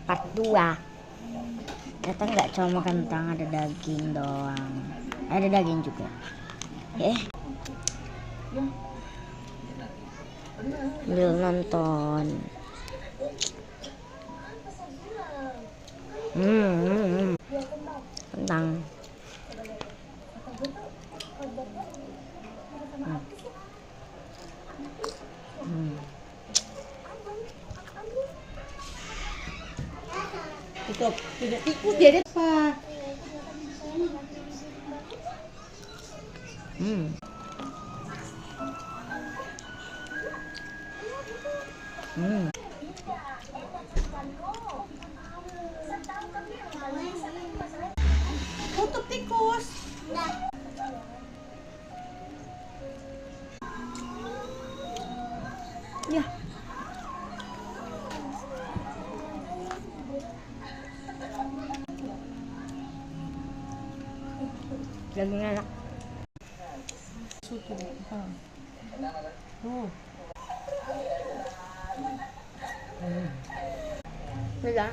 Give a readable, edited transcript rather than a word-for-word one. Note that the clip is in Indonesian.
part 2. Ternyata nggak cuma kentang, ada daging doang. Ada daging juga. Belum nonton. Kentang. Itu tidak tikus dia apa? Tutup tikus. Ya. Daging enak. Susu. Oh. Udah.